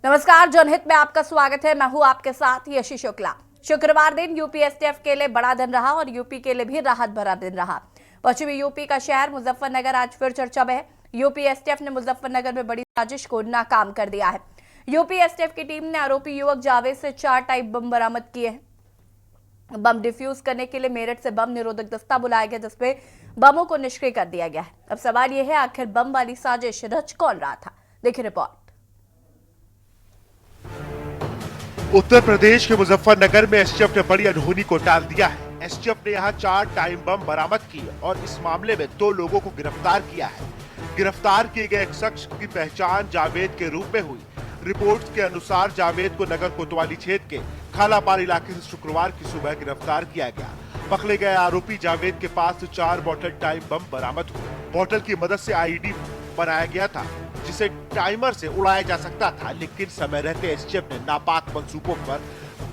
नमस्कार, जनहित में आपका स्वागत है। मैं हूं आपके साथ यशी शुक्ला। शुक्रवार दिन यूपी एसटीएफ के लिए बड़ा दिन रहा और यूपी के लिए भी राहत भरा दिन रहा। पश्चिमी यूपी का शहर मुजफ्फरनगर आज फिर चर्चा में है। यूपी एसटीएफ ने मुजफ्फरनगर में बड़ी साजिश को नाकाम कर दिया है। यूपी एसटीएफ की टीम ने आरोपी युवक जावेद से 4 टाइप बम बरामद किए हैं। बम डिफ्यूज करने के लिए मेरठ से बम निरोधक दस्ता बुलाया गया, जिसमें बमों को निष्क्रिय कर दिया गया है। अब सवाल यह है, आखिर बम वाली साजिश रच कौन रहा था? देखिए रिपोर्ट। उत्तर प्रदेश के मुजफ्फरनगर में एसटीएफ ने बड़ी अनहोनी को टाल दिया है। एसटीएफ ने यहां 4 टाइम बम बरामद किए और इस मामले में 2 लोगों को गिरफ्तार किया है। गिरफ्तार किए गए एक शख्स की पहचान जावेद के रूप में हुई। रिपोर्ट्स के अनुसार जावेद को नगर कोतवाली क्षेत्र के खालापार इलाके से शुक्रवार की सुबह गिरफ्तार किया गया। पकड़े गए आरोपी जावेद के पास से 4 बॉटल टाइम बम बरामद हुए। बॉटल की मदद से आईडी बनाया गया था, जिसे टाइमर से उड़ाया जा सकता था, लेकिन समय रहते एसटीएफ ने नापाक मंसूबों पर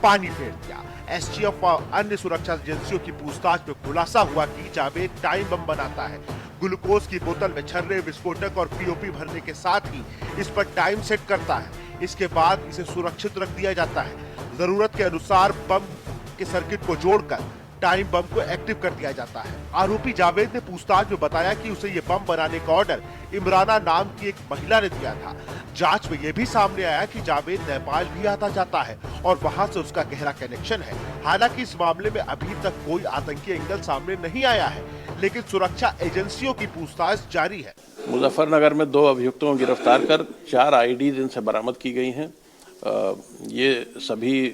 पानी फेर दिया। एसटीएफ और अन्य सुरक्षा एजेंसियों की पूछताछ में खुलासा हुआ कि जावेद टाइम बम बनाता है। ग्लूकोज की बोतल में छर्रे, विस्फोटक और पीओपी भरने के साथ ही इस पर टाइम सेट करता है। इसके बाद इसे सुरक्षित रख दिया जाता है। जरूरत के अनुसार बम के सर्किट को जोड़कर टाइम बम को एक्टिव कर दिया जाता है। आरोपी जावेद ने पूछताछ में बताया कि उसे ये बम बनाने का ऑर्डर इमराना नाम की एक महिला ने दिया था। जांच में यह भी सामने आया कि जावेद नेपाल भी आता जाता है और वहां से उसका गहरा कनेक्शन है। हालांकि इस मामले में अभी तक कोई आतंकी एंगल सामने नहीं आया है, लेकिन सुरक्षा एजेंसियों की पूछताछ जारी है। मुजफ्फरनगर में 2 अभियुक्तों को गिरफ्तार कर 4 आईडी इनसे बरामद की गई हैं। ये सभी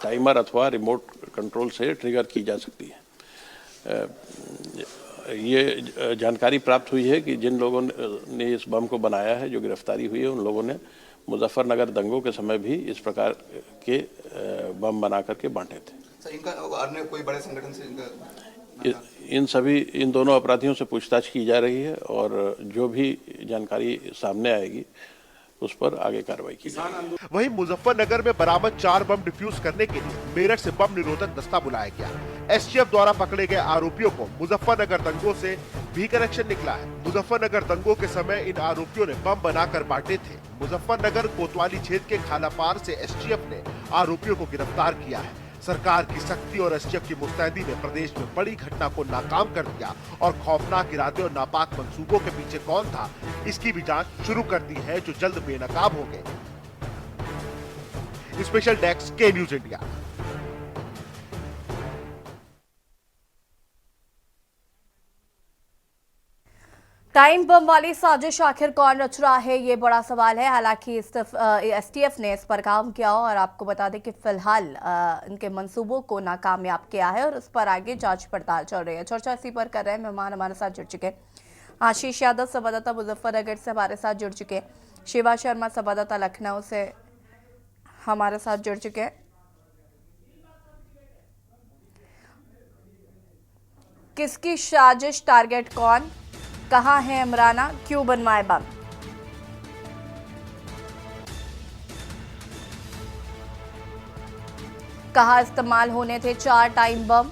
टाइमर अथवा रिमोट कंट्रोल से ट्रिगर की जा सकती है। ये जानकारी प्राप्त हुई है कि जिन लोगों ने इस बम को बनाया है, जो गिरफ्तारी हुई है, उन लोगों ने मुजफ्फरनगर दंगों के समय भी इस प्रकार के बम बना करके बांटे थे। इनका अन्य कोई बड़े संगठन से इन दोनों अपराधियों से पूछताछ की जा रही है और जो भी जानकारी सामने आएगी उस पर आगे कार्रवाई की जाएगी। वहीं मुजफ्फरनगर में बरामद 4 बम डिफ्यूज करने के लिए मेरठ से बम निरोधक दस्ता बुलाया गया। एसटीएफ द्वारा पकड़े गए आरोपियों को मुजफ्फरनगर दंगों से भी कनेक्शन निकला है। मुजफ्फरनगर दंगों के समय इन आरोपियों ने बम बनाकर बांटे थे। मुजफ्फरनगर कोतवाली क्षेत्र के खालापार से एसटीएफ ने आरोपियों को गिरफ्तार किया है। सरकार की सख्ती और एसटीएफ की मुस्तैदी ने प्रदेश में बड़ी घटना को नाकाम कर दिया और खौफनाक इरादे और नापाक मंसूबों के पीछे कौन था, इसकी भी जांच शुरू कर दी है, जो जल्द बेनकाब होंगे। स्पेशल डेस्क के न्यूज इंडिया। टाइम बम वाली साजिश आखिर कौन रच रहा है, ये बड़ा सवाल है। हालांकि एसटीएफ ने इस पर काम किया और आपको बता दें कि फिलहाल इनके मंसूबों को नाकामयाब किया है और उस पर आगे जांच पड़ताल चल रही है। चर्चा इसी पर कर रहे हैं। मेहमान हमारे साथ जुड़ चुके हैं। आशीष यादव संवाददाता मुजफ्फरनगर से हमारे साथ जुड़ चुके हैं। शिवा शर्मा संवाददाता लखनऊ से हमारे साथ जुड़ चुके हैं। किसकी साजिश, टारगेट कौन, कहां है इमराना, क्यों बनवाए बम? कहां इस्तेमाल होने थे 4 टाइम बम?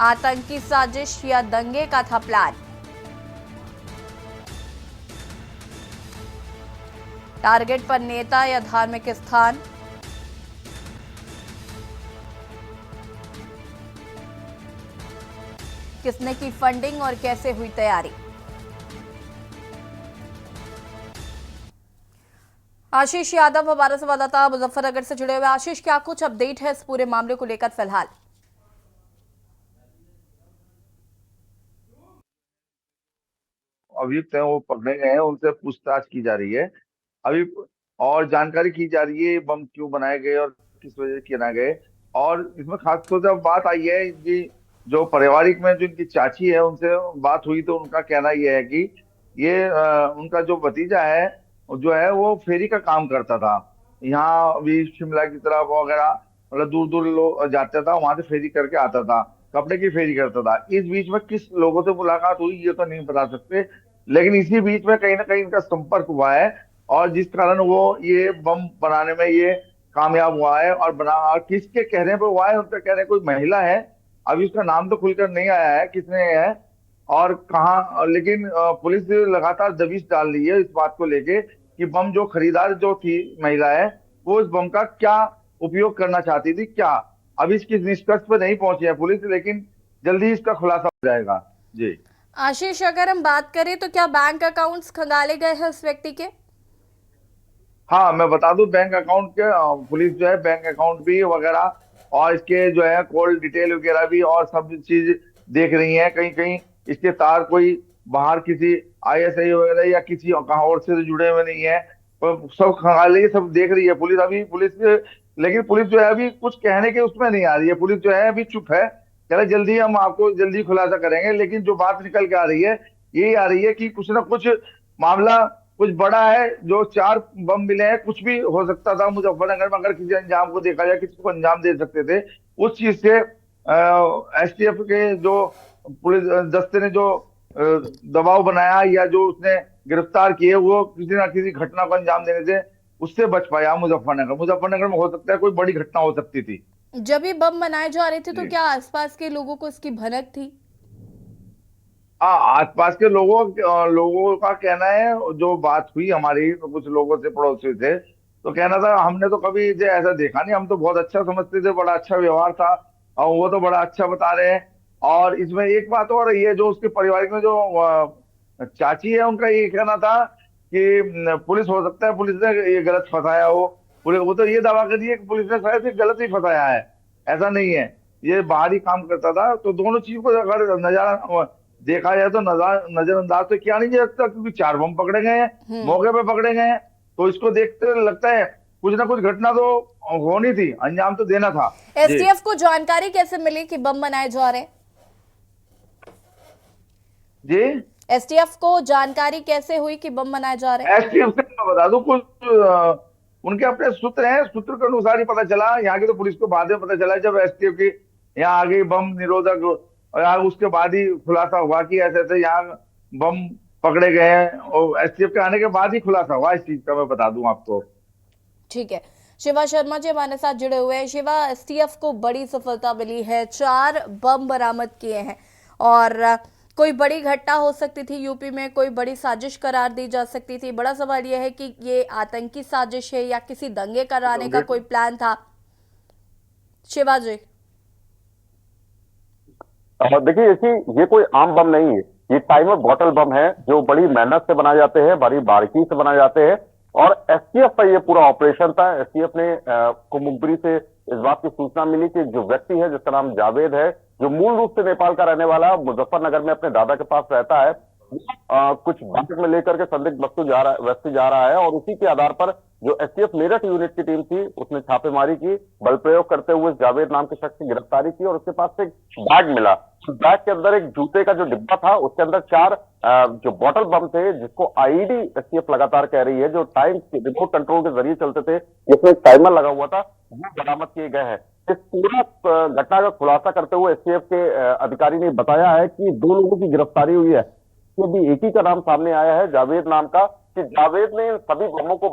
आतंकी साजिश या दंगे का था प्लान? टारगेट पर नेता या धार्मिक स्थान? किसने की फंडिंग और कैसे हुई तैयारी? आशीष यादव हमारे संवाददाता मुजफ्फरनगर से जुड़े हुए। आशीष, क्या कुछ अपडेट है इस पूरे मामले को लेकर फिलहाल? अभियुक्त हैं वो पकड़े गए हैं, उनसे पूछताछ की जा रही है अभी और जानकारी की जा रही है बम क्यों बनाए गए और किस वजह से बनाए गए। और इसमें खास तौर से बात आई है कि जो पारिवारिक में जो इनकी चाची है उनसे बात हुई तो उनका कहना यह है कि ये उनका जो भतीजा है जो है वो फेरी का काम करता था। यहाँ अभी शिमला की तरफ वगैरह मतलब दूर दूर लोग जाता था, वहां से फेरी करके आता था, कपड़े की फेरी करता था। इस बीच में किस लोगों से मुलाकात हुई ये तो नहीं बता सकते, लेकिन इसी बीच में कहीं ना कहीं इनका संपर्क हुआ है और जिस कारण वो ये बम बनाने में ये कामयाब हुआ है। और किसके कहने पे हुआ है, उनका कह रहे कोई महिला है, अभी उसका नाम तो खुलकर नहीं आया है किसने है, और कहाँ, लेकिन पुलिस लगातार दबिश डाल रही है इस बात को लेके कि बम जो खरीदार जो थी महिला है, वो इस बम का क्या उपयोग करना चाहती थी क्या। अभी इसकी निष्कर्ष पर नहीं पहुंची है पुलिस, लेकिन जल्दी इसका खुलासा हो जाएगा। जी आशीष, अगर हम बात करें तो क्या बैंक अकाउंट्स खंगाले गए हैं उस व्यक्ति के? हाँ, मैं बता दूं, बैंक अकाउंट के पुलिस जो है बैंक अकाउंट भी वगैरह और इसके जो है कॉल डिटेल वगैरह भी और सब चीज देख रही है। कहीं कहीं इसके तार कोई बाहर किसी आईएसआई वगैरह या किसी कहाँ और से जुड़े हुए नहीं है, तो सब खंगाली सब देख रही है पुलिस। अभी पुलिस, लेकिन पुलिस जो है अभी कुछ कहने के उसमें नहीं आ रही है। पुलिस जो है अभी चुप है, कह रहे जल्दी हम आपको जल्दी खुलासा करेंगे। लेकिन जो बात निकल के आ रही है, यही आ रही है कि कुछ ना कुछ मामला कुछ बड़ा है। जो 4 बम मिले हैं, कुछ भी हो सकता था मुजफ्फरनगर में। अगर किसी अंजाम को देखा जाए, किसी को अंजाम दे सकते थे। उस चीज से एसटीएफ के जो पुलिस दस्ते ने जो दबाव बनाया या जो उसने गिरफ्तार किए, वो किसी ना किसी घटना को अंजाम देने से उससे बच पाया। मुजफ्फरनगर में हो सकता है कोई बड़ी घटना हो सकती थी। जब ये बम बनाए जा रहे थे तो जी। क्या आसपास के लोगों को इसकी भनक थी? हाँ, आसपास के लोगों का कहना है, जो बात हुई हमारी कुछ लोगों से, पड़ोसी से, तो कहना था हमने तो कभी इसे ऐसा देखा नहीं, हम तो बहुत अच्छा समझते थे, बड़ा अच्छा व्यवहार था। और वो तो बड़ा अच्छा बता रहे हैं। और इसमें एक बात और रही है, जो उसके पारिवारिक में जो चाची है, उनका ये कहना था कि पुलिस, हो सकता है पुलिस ने ये गलत फंसाया हो। पुलिस वो तो ये दावा कर रही है कि पुलिस ने शायद ये गलत ही फंसाया है, ऐसा नहीं है, ये बाहरी काम करता था। तो दोनों चीज को अगर नजर देखा जाए तो नजरअंदाज तो किया नहीं जा सकता, क्योंकि 4 बम पकड़े गए हैं, मौके पे पकड़े गए हैं। तो इसको देखते लगता है कुछ ना कुछ घटना तो होनी थी, अंजाम तो देना था। जी एसटीएफ को जानकारी कैसे मिली कि बम बनाए जा रहे हैं? जी, एसटीएफ को जानकारी कैसे हुई कि बम बनाए जा रहे हैं? एसटीएफ से मैं बता दूं, कुछ उनके अपने सूत्र हैं, सूत्र के अनुसार ही पता चला। यहाँ की तो पुलिस को बाद में पता चला, जब एसटीएफ की यहाँ आ गई बम निरोधक, और यहाँ उसके बाद ही खुलासा हुआ कि ऐसे ऐसे यहाँ बम पकड़े गए हैं। और एसटीएफ के आने के बाद ही खुलासा हुआ इस चीज का, मैं बता दूं आपको। ठीक है, शिवा शर्मा जी हमारे साथ जुड़े हुए हैं। शिवा, एसटीएफ को बड़ी सफलता मिली है, 4 बम बरामद किए हैं और कोई बड़ी घटना हो सकती थी यूपी में, कोई बड़ी साजिश करार दी जा सकती थी। बड़ा सवाल यह है कि ये आतंकी साजिश है या किसी दंगे कराने का कोई प्लान था? शिवा जी। देखिए, ये कोई आम बम नहीं है, ये टाइमर बॉटल बम है, जो बड़ी मेहनत से बनाए जाते हैं, बड़ी बारीकी से बनाए जाते हैं। और एसटीएफ का ये पूरा ऑपरेशन था। एसटीएफ ने को मुखबिरी से इस बात की सूचना मिली कि जो व्यक्ति है, जिसका नाम जावेद है, जो मूल रूप से नेपाल का रहने वाला, मुजफ्फरनगर में अपने दादा के पास रहता है, कुछ बंदूक में लेकर के संदिग्ध व्यक्ति जा रहा है। और उसी के आधार पर जो एसटीएफ मेरठ यूनिट की टीम थी, उसने छापेमारी की, बल प्रयोग करते हुए जावेद नाम के शख्स की गिरफ्तारी की। और उसके पास से एक बैग मिला। उस बैग के अंदर एक जूते का जो डिब्बा था, उसके अंदर 4 जो बॉटल बम थे, जिसको आईईडी एसटीएफ लगातार कह रही है, जो टाइम रिमोट कंट्रोल के जरिए चलते थे, जिसमें एक टाइमर लगा हुआ था, वो बरामद किए गए हैं। इस पूरा घटना का खुलासा करते हुए एसटीएफ के अधिकारी ने बताया है कि 2 लोगों की गिरफ्तारी हुई है। तो भी एक ही का नाम सामने आया है, जावेद नाम का, कि जावेद ने सभी बमों को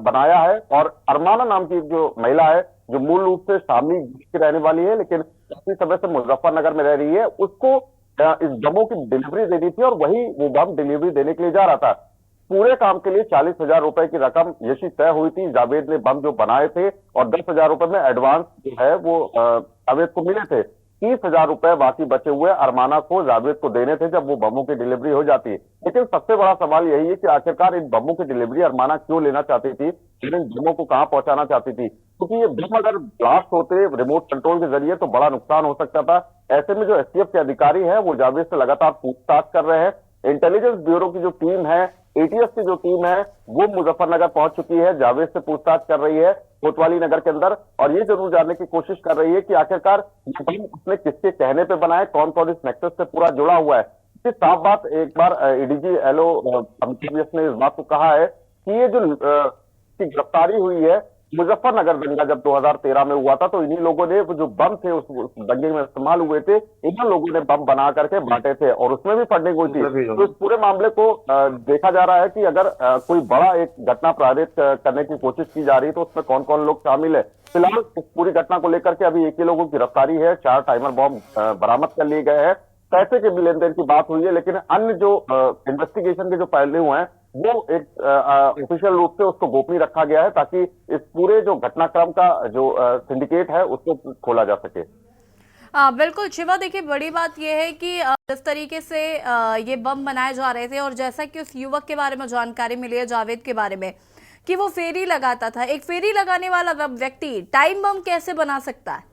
बनाया है। और अरमाना नाम की जो महिला है, जो मूल रूप से शामली की रहने वाली है, लेकिन काफी समय से मुजफ्फरनगर में रह रही है, उसको इस बमों की डिलीवरी देनी थी और वही वो बम डिलीवरी देने के लिए जा रहा था। पूरे काम के लिए 40,000 रुपए की रकम यशी तय हुई थी। जावेद ने बम जो बनाए थे और 10,000 रुपए में एडवांस जो है वो जावेद को मिले थे। 30,000 रुपए बाकी बचे हुए अरमाना को, जावेद को देने थे जब वो बमों की डिलीवरी हो जाती। लेकिन सबसे बड़ा सवाल यही है कि आखिरकार इन बमों की डिलीवरी अरमाना क्यों लेना चाहती थी, इन बमों को कहां पहुंचाना चाहती थी? क्योंकि ये बम अगर ब्लास्ट होते रिमोट कंट्रोल के जरिए तो बड़ा नुकसान हो सकता था। ऐसे में जो एसटीएफ के अधिकारी हैं, वो जावेद से लगातार पूछताछ कर रहे हैं। इंटेलिजेंस ब्यूरो की जो टीम है, एटीएस की जो टीम है, वो मुजफ्फरनगर पहुंच चुकी है, जावेद से पूछताछ कर रही है कोतवाली नगर के अंदर, और ये जरूर जानने की कोशिश कर रही है कि आखिरकार ये बम उसने किसके कहने पे बनाए, कौन कौन इस नेक्सस से पूरा जुड़ा हुआ है। इसकी साफ बात एक बार एडीजी एलओ अमिताभ ने इस बात को कहा है कि ये जो गिरफ्तारी हुई है, मुजफ्फरनगर दंगा जब 2013 में हुआ था, तो इन्हीं लोगों ने वो जो बम थे उस दंगे में इस्तेमाल हुए थे, इन्हीं लोगों ने बम बना करके बांटे थे और उसमें भी फंडिंग हुई थी। तो इस पूरे मामले को देखा जा रहा है कि अगर कोई बड़ा एक घटना प्रेरित करने की कोशिश की जा रही है तो उसमें कौन कौन लोग शामिल है। फिलहाल इस पूरी घटना को लेकर के अभी 1 ही लोगों की गिरफ्तारी है, 4 टाइमर बम बरामद कर लिए गए हैं पैसे के भी लेन देन की बात हुई है, लेकिन अन्य जो इन्वेस्टिगेशन के जो पहलू हैं वो एक ऑफिशियल रूप से उसको गोपनीय रखा गया है, ताकि इस पूरे जो घटनाक्रम का जो सिंडिकेट है उसको खोला जा सके। बिल्कुल शिवा, देखिए बड़ी बात यह है कि जिस तरीके से ये बम बनाए जा रहे थे और जैसा कि उस युवक के बारे में जानकारी मिली है, जावेद के बारे में, कि वो फेरी लगाता था, एक फेरी लगाने वाला व्यक्ति टाइम बम कैसे बना सकता है?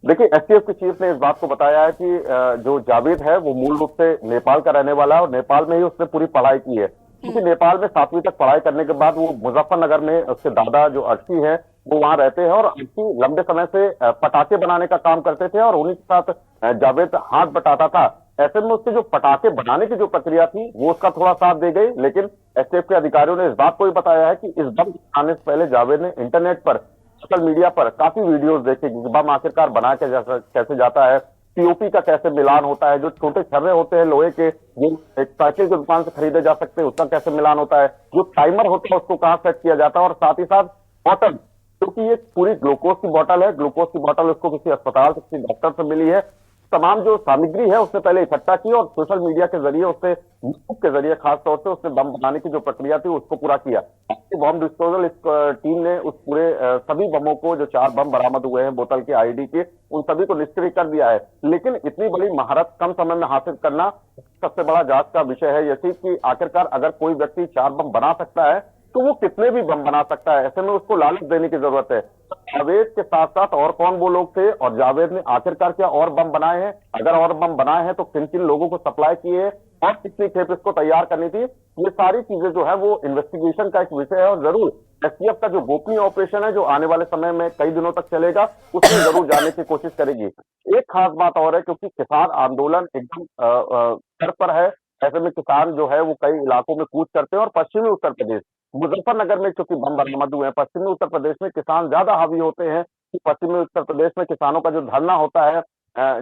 देखिए, एसटीएफ के चीफ ने इस बात को बताया है कि जो जावेद है वो मूल रूप से नेपाल का रहने वाला है और नेपाल में ही उसने पूरी पढ़ाई की है। क्योंकि नेपाल में 7वीं तक पढ़ाई करने के बाद वो मुजफ्फरनगर में उसके दादा जो अर्शी है वो वहां रहते हैं, और अर्शी लंबे समय से पटाखे बनाने का काम करते थे और उन्हीं के साथ जावेद हाथ बटाता था। ऐसे में उसके जो पटाखे बनाने की जो प्रक्रिया थी वो उसका थोड़ा साथ दे गई, लेकिन एसटीएफ के अधिकारियों ने इस बात को भी बताया है कि इस बम आने से पहले जावेद ने इंटरनेट पर, सोशल मीडिया पर काफी वीडियोस देखे कि बम आखिरकार बना के कैसे जाता है, पीओपी का कैसे मिलान होता है, जो छोटे छर्रे होते हैं लोहे के जो एक साइकिल की दुकान से खरीदे जा सकते हैं उसका कैसे मिलान होता है, जो टाइमर होता है उसको कहाँ सेट किया जाता है, और साथ ही साथ बॉटल, क्योंकि ये पूरी ग्लूकोज की बॉटल है, ग्लूकोज की बॉटल उसको किसी अस्पताल से, किसी डॉक्टर से मिली है, तमाम जो सामग्री है उसने पहले इकट्ठा की और सोशल मीडिया के जरिए उससे, यूट्यूब के जरिए खासतौर से उसने बम बनाने की जो प्रक्रिया थी उसको पूरा किया। बम डिस्पोजल टीम ने उस पूरे सभी बमों को, जो 4 बम बरामद हुए हैं बोतल के आईडी के, उन सभी को निष्क्रिय कर दिया है। लेकिन इतनी बड़ी महारत कम समय में हासिल करना सबसे बड़ा जांच का विषय है यही कि आखिरकार अगर कोई व्यक्ति 4 बम बना सकता है तो वो कितने भी बम बना सकता है। ऐसे में उसको लालच देने की जरूरत है। जावेद के साथ साथ और कौन वो लोग थे और जावेद ने आखिरकार क्या और बम बनाए हैं, अगर और बम बनाए हैं तो किन किन लोगों को सप्लाई किए और कितनी खेप इसको तैयार करनी थी, ये सारी चीजें जो है वो इन्वेस्टिगेशन का एक विषय है। और जरूर एसटीएफ का जो गोपनीय ऑपरेशन है जो आने वाले समय में कई दिनों तक चलेगा उसमें जरूर जाने की कोशिश करेगी। एक खास बात और है, क्योंकि किसान आंदोलन एकदम स्तर पर है, ऐसे में किसान जो है वो कई इलाकों में कूच करते हैं और पश्चिमी उत्तर प्रदेश, मुजफ्फरनगर में चूंकि बम बरामद हुए हैं, पश्चिमी उत्तर प्रदेश में किसान ज्यादा हावी होते हैं कि पश्चिमी उत्तर प्रदेश में किसानों का जो धरना होता है,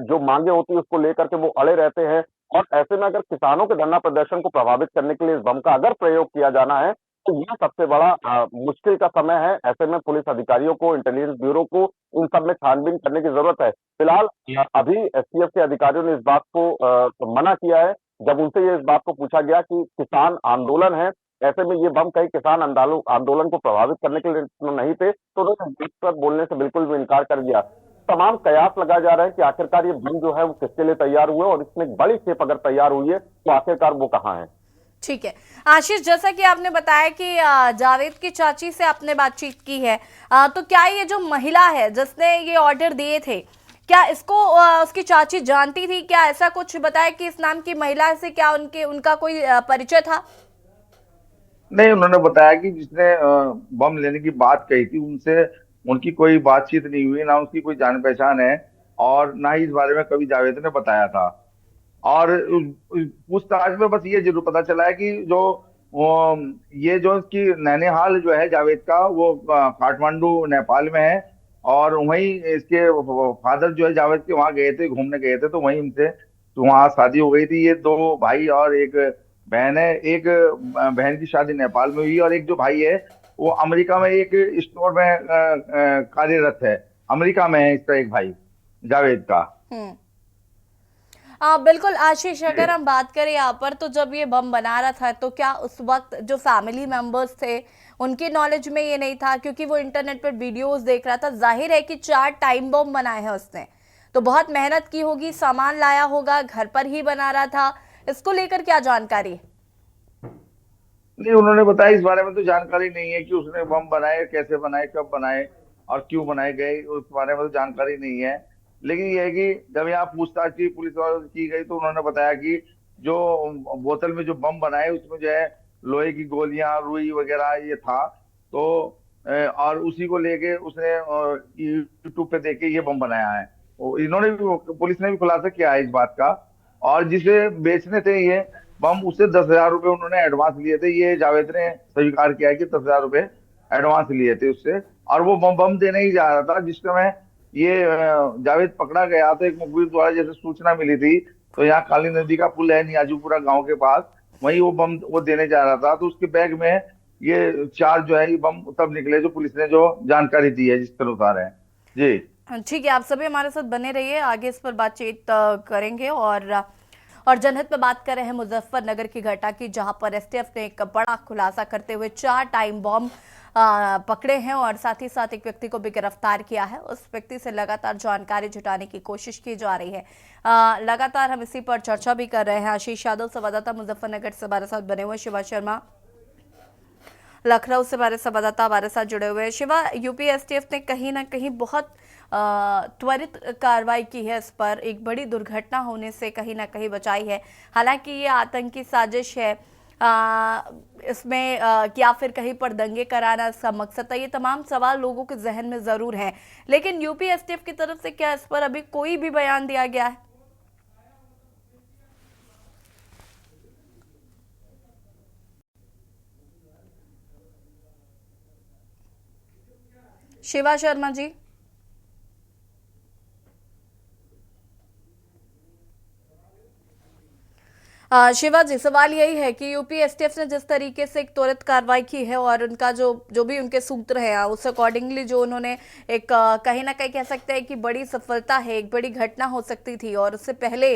जो मांगे होती है उसको लेकर के वो अड़े रहते हैं। और ऐसे में अगर किसानों के धरना प्रदर्शन को प्रभावित करने के लिए इस बम का अगर प्रयोग किया जाना है तो यह सबसे बड़ा मुश्किल का समय है। ऐसे में पुलिस अधिकारियों को, इंटेलिजेंस ब्यूरो को इन सब में छानबीन करने की जरूरत है। फिलहाल अभी एसटीएफ के अधिकारियों ने इस बात को मना किया है। जब उनसे ये इस बात को पूछा गया कि किसान आंदोलन है, ऐसे में ये बम कई किसान आंदोलन को प्रभावित करने के लिए नहीं थे, तो उन्होंने इस पर बोलने से बिल्कुल भी इनकार कर दिया। तमाम कयास लगाया जा रहा है कि आखिरकार ये बम जो है वो किसके लिए तैयार हुए और इसमें एक बड़ी खेप अगर तैयार हुई है तो आखिरकार वो कहाँ है। ठीक है आशीष, जैसा कि आपने बताया कि जावेद की चाची से आपने बातचीत की है, तो क्या ये जो महिला है जिसने ये ऑर्डर दिए थे, क्या इसको उसकी चाची जानती थी? क्या ऐसा कुछ बताया कि इस नाम की महिला से क्या उनका कोई परिचय था? नहीं, उन्होंने बताया कि जिसने बम लेने की बात कही थी उनसे उनकी कोई बातचीत नहीं हुई, ना उसकी कोई जान पहचान है और ना ही इस बारे में कभी जावेद ने बताया था। और पूछताछ में बस ये जरूर पता चला है कि जो ये जो इसकी नैनीहाल जो है जावेद का, वो काठमांडू नेपाल में है और वहीं इसके फादर जो है जावेद के वहां गए थे, घूमने गए थे, तो वहीं इनसे तो वहां शादी हो गई थी। ये 2 भाई और एक बहन है। एक बहन की शादी नेपाल में हुई और एक जो भाई है वो अमेरिका में एक स्टोर में कार्यरत है। अमेरिका में है इसका एक भाई जावेद का। बिल्कुल आशीष, अगर हम बात करें यहाँ पर, तो जब ये बम बना रहा था तो क्या उस वक्त जो फैमिली मेंबर्स थे उनके नॉलेज में ये नहीं था? क्योंकि वो इंटरनेट पर वीडियोस देख रहा था। जाहिर है कि 4 टाइम बम बनाए हैं उसने, तो बहुत मेहनत की होगी, सामान लाया होगा, घर पर ही बना रहा था। इसको लेकर क्या जानकारी? नहीं, उन्होंने बताया इस बारे में तो जानकारी नहीं है कि उसने बम बनाए, कैसे बनाए, कब बनाए और क्यों बनाए गए, उस बारे में तो जानकारी नहीं है। लेकिन यह है कि जब यहाँ पूछताछ की पुलिस वालों से की गई तो उन्होंने बताया कि जो बोतल में जो बम बनाए उसमें जो है लोहे की गोलियां, रुई वगैरह ये था, तो और उसी को लेके उसने यूट्यूब पे देख के ये बम बनाया है। इन्होंने भी, पुलिस ने भी खुलासा किया है इस बात का। और जिसे बेचने थे ये बम, उससे 10,000 रुपए उन्होंने एडवांस लिए थे। ये जावेद ने स्वीकार किया है कि 10,000 रुपए एडवांस लिए थे उससे, और वो बम देने ही जा रहा था। जिस समय ये जावेद पकड़ा गया तो एक मुखबिर द्वारा जैसे सूचना मिली थी, तो यहाँ काली नदी का पुल है नियाजूपुरा गांव के पास, वहीं वो बम वो देने जा रहा था। तो उसके बैग में ये 4 जो है ये बम तब निकले जो पुलिस ने जो जानकारी दी है जिसके अनुसार है। जी ठीक है, आप सभी हमारे साथ बने रहिए, आगे इस पर बातचीत करेंगे। और जनहित में बात कर रहे हैं मुजफ्फरनगर की घटना की, जहां पर एसटीएफ ने एक बड़ा खुलासा करते हुए 4 टाइम बॉम्ब पकड़े हैं और साथ ही साथ एक व्यक्ति को भी गिरफ्तार किया है। उस व्यक्ति से लगातार जानकारी जुटाने की कोशिश की जा रही है। लगातार हम इसी पर चर्चा भी कर रहे हैं। आशीष यादव संवाददाता मुजफ्फरनगर से हमारे साथ बने हुए, शिवा शर्मा लखनऊ से हमारे संवाददाता हमारे साथ जुड़े हुए हैं। शिवा, यूपी एसटीएफ ने कहीं ना कहीं बहुत त्वरित कार्रवाई की है, इस पर एक बड़ी दुर्घटना होने से कहीं ना कहीं बचाई है। हालांकि ये आतंकी साजिश है, इसमें क्या फिर कहीं पर दंगे कराना इसका मकसद था, ये तमाम सवाल लोगों के जहन में जरूर हैं। लेकिन यूपी एसटीएफ की तरफ से क्या इस पर अभी कोई भी बयान दिया गया है? शिवा शर्मा जी। शिवा जी, सवाल यही है कि यूपी एसटीएफ ने जिस तरीके से एक त्वरित कार्रवाई की है और उनका जो भी उनके सूत्र हैं, उस अकॉर्डिंगली जो उन्होंने एक कहीं ना कहीं कह सकते हैं कि बड़ी सफलता है, एक बड़ी घटना हो सकती थी और उससे पहले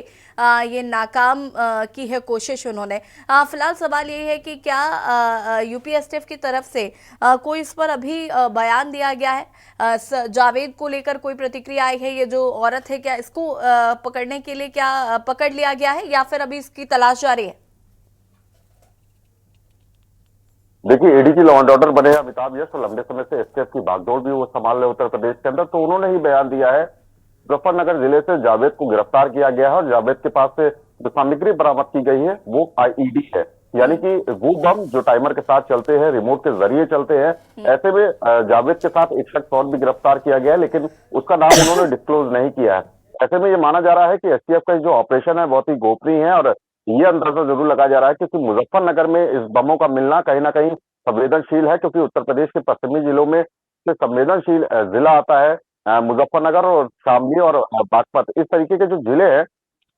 ये नाकाम की है कोशिश उन्होंने। फिलहाल सवाल यही है कि क्या यूपी एसटीएफ की तरफ से कोई इस पर अभी बयान दिया गया है? जावेद को लेकर कोई प्रतिक्रिया आई है? ये जो औरत है, क्या इसको पकड़ने के लिए क्या पकड़ लिया गया है या फिर अभी इसकी तलाश जारी है? देखिए, एडीजी लॉ एंड ऑर्डर बने अमिताभ यश, तो लंबे समय से एसटीएफ की बागडोर भी वो संभाल रहे उत्तर प्रदेश के अंदर, तो उन्होंने ही बयान दिया है। मुजफ्फरनगर जिले से जावेद को गिरफ्तार किया गया है और जावेद के पास से जो सामग्री बरामद की गई है वो आईईडी है, यानी कि वो बम जो टाइमर के साथ चलते हैं, रिमोट के जरिए चलते हैं। ऐसे में जावेद के साथ एक शख्स और भी गिरफ्तार किया गया है, लेकिन उसका नाम उन्होंने डिस्क्लोज नहीं किया है। ऐसे में ये माना जा रहा है कि एसटीएफ का जो ऑपरेशन है बहुत ही गोपनीय है और ये अंदाजा जरूर लगाया जा रहा है क्योंकि मुजफ्फरनगर में इस बमों का मिलना कहीं ना कहीं संवेदनशील है, क्योंकि उत्तर प्रदेश के पश्चिमी जिलों में से संवेदनशील जिला आता है मुजफ्फरनगर और शामली और बागपत। इस तरीके के जो जिले हैं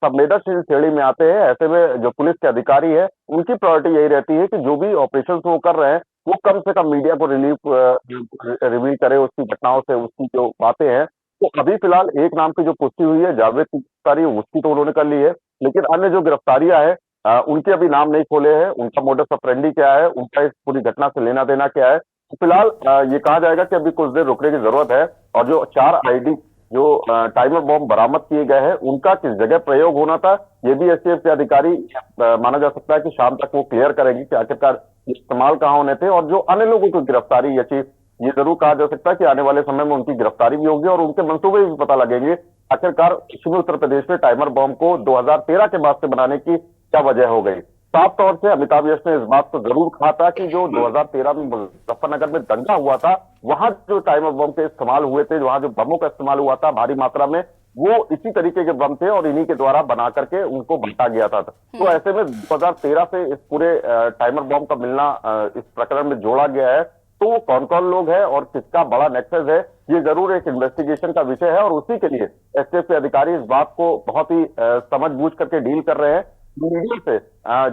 संवेदनशील श्रेणी में आते हैं। ऐसे में जो पुलिस के अधिकारी है उनकी प्रायोरिटी यही रहती है कि जो भी ऑपरेशन वो कर रहे हैं वो कम से कम मीडिया को रिवील करे उसकी घटनाओं से, उसकी जो बातें हैं। तो अभी फिलहाल एक नाम की जो पुष्टि हुई है जावेद की गिरफ्तारी, उसकी तो उन्होंने कर ली है, लेकिन अन्य जो गिरफ्तारियां हैं उनके अभी नाम नहीं खोले हैं, उनका मोडस ऑपरेंडी क्या है, उनका इस पूरी घटना से लेना देना क्या है। तो फिलहाल ये कहा जाएगा कि अभी कुछ देर रुकने की जरूरत है और जो 4 आईडी जो टाइमर बॉम्ब बरामद किए गए हैं उनका किस जगह प्रयोग होना था ये भी एसटीएफ के अधिकारी माना जा सकता है कि शाम तक वो क्लियर करेंगे कि आखिरकार इस्तेमाल कहाँ होने थे। और जो अन्य लोगों की गिरफ्तारी ये जरूर कहा जा सकता है कि आने वाले समय में उनकी गिरफ्तारी भी होगी और उनके मंसूबे भी पता लगेंगे आखिरकार पश्चिमी उत्तर प्रदेश में टाइमर बॉम्ब को 2013 के बाद से बनाने की क्या वजह हो गई। साफ तौर से अमिताभ यश ने इस बात को जरूर कहा था कि जो 2013 में मुजफ्फरनगर में दंगा हुआ था वहां जो टाइमर बम के इस्तेमाल हुए थे, वहां जो बमों का इस्तेमाल हुआ था भारी मात्रा में, वो इसी तरीके के बम थे और इन्हीं के द्वारा बना करके उनको बांटा गया था। तो ऐसे में 2013 से इस पूरे टाइमर बम का मिलना इस प्रकरण में जोड़ा गया है। तो वो कौन कौन लोग हैं और किसका बड़ा नेक्सस है ये जरूर एक इन्वेस्टिगेशन का विषय है और उसी के लिए एसटीएफ के अधिकारी इस बात को बहुत ही समझ बूझ करके डील कर रहे हैं। मीडिया से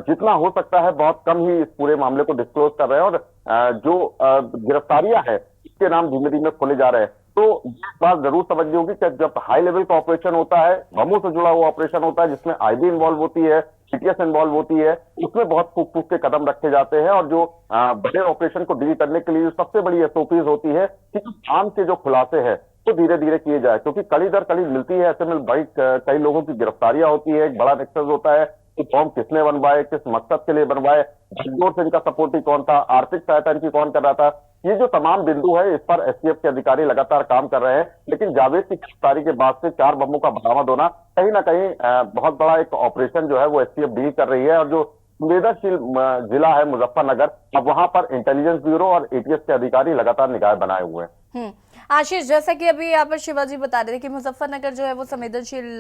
जितना हो सकता है बहुत कम ही इस पूरे मामले को डिस्क्लोज कर रहे हैं और जो गिरफ्तारियां हैं इसके नाम धीमे धीमे खोले जा रहे हैं। तो ये बात जरूर समझनी होगी कि जब हाई लेवल का ऑपरेशन होता है, बमों से जुड़ा हुआ ऑपरेशन होता है जिसमें आईबी इन्वॉल्व होती है, सीटीएस इन्वॉल्व होती है, उसमें बहुत फूक फूक के कदम रखे जाते हैं और जो बड़े ऑपरेशन को डील करने के लिए सबसे बड़ी एसओपीज होती है कि आम के जो खुलासे हैं तो धीरे धीरे किए जाए, क्योंकि कड़ी दर कड़ी मिलती है। ऐसे में बड़ी कई लोगों की गिरफ्तारियां होती है, एक बड़ा नेक्सस होता है कि बॉम्ब किसने बनवाए, किस मकसद के लिए बनवाए, बागडोर से इनका सपोर्टी कौन था, आर्थिक सहायता इनकी कौन कर रहा था। ये जो तमाम बिंदु है इस पर एसटीएफ के अधिकारी लगातार काम कर रहे हैं, लेकिन जावेद की गिरफ्तारी के बाद से 4 बमों का बरामद होना कहीं ना कहीं बहुत बड़ा एक ऑपरेशन जो है वो एसटीएफ डील कर रही है। और जो संवेदनशील जिला है मुजफ्फरनगर, अब वहां पर इंटेलिजेंस ब्यूरो और एटीएस के अधिकारी लगातार निगाह बनाए हुए हैं। आशीष, जैसा कि अभी यहाँ पर शिवाजी बता रहे थे कि मुजफ्फरनगर जो है वो संवेदनशील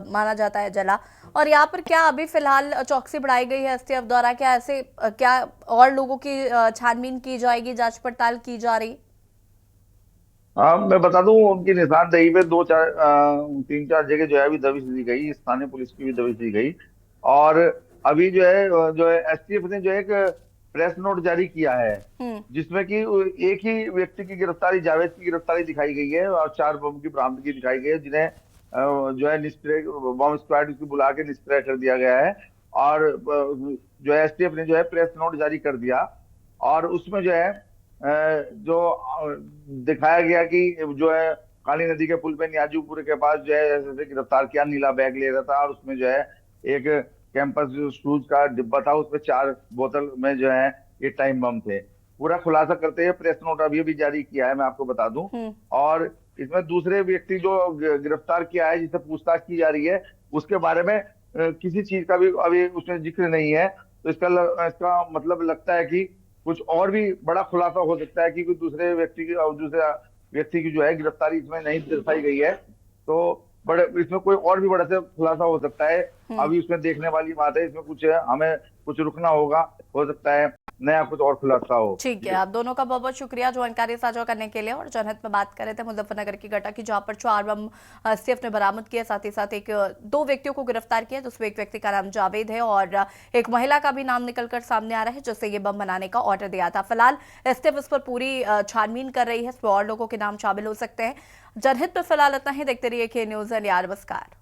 माना जाता है जिला, और यहाँ पर क्या अभी फिलहाल चौकसी बढ़ाई गई है एसटीएफ द्वारा? क्या और लोगों की छानबीन की जाएगी, जांच पड़ताल की जा रही? हाँ, मैं बता दूं उनकी निशानदेही पे 3-4 जगह जो है अभी दबिश दी गई, स्थानीय पुलिस की भी दबिश दी गई। और अभी जो है एसटीएफ ने जो है एक प्रेस नोट जारी किया है, जिसमें कि एक ही व्यक्ति की गिरफ्तारी, जावेद की गिरफ्तारी दिखाई गई है और 4 बम की बरामदगी दिखाई गई है, जिन्हें जो है निष्क्रिय बम स्क्वाड उसको बुला के निष्क्रिय कर दिया गया है। और जो है एसटीएफ ने जो है प्रेस नोट जारी कर दिया और उसमें जो है दिखाया गया कि जो है काली नदी के पुल पे नियाजूपुर के पास जो है ऐसे गिरफ्तार किया, नीला बैग ले रहा था और उसमें जो है एक कैंपस शूज का डिब्बा था, उसमें 4 बोतल में जो है ये टाइम बम थे। पूरा खुलासा करते हुए प्रेस नोट अभी भी जारी किया है, मैं आपको बता दूं। और इसमें दूसरे व्यक्ति जो गिरफ्तार किया है, जिससे पूछताछ की जा रही है, उसके बारे में किसी चीज का भी अभी उसमें जिक्र नहीं है। तो इसका मतलब लगता है कि कुछ और भी बड़ा खुलासा हो सकता है कि कोई दूसरे व्यक्ति की जो है गिरफ्तारी इसमें नहीं दर्शाई गई है, तो बड़े इसमें कोई और भी बड़ा से खुलासा हो सकता है। अभी उसमें देखने वाली बात है, इसमें कुछ हमें कुछ रुकना होगा, हो सकता है नया कुछ और खुलासा हो। ठीक है, आप दोनों का बहुत बहुत शुक्रिया जानकारी साझा करने के लिए। और जनहित में बात कर रहे थे मुजफ्फरनगर की घटना की, जहां पर 4 बम एसटीएफ ने बरामद किया, साथ ही साथ 2 व्यक्तियों को गिरफ्तार किया, जिसमें एक व्यक्ति का नाम जावेद है और एक महिला का भी नाम निकलकर सामने आ रहा है, जिससे ये बम बनाने का ऑर्डर दिया था। फिलहाल एसटीएफ इस पर पूरी छानबीन कर रही है, इसमें और लोगों के नाम शामिल हो सकते हैं। जनहित में फिलहाल इतना ही। देखते रहिए के न्यूज़। नमस्कार।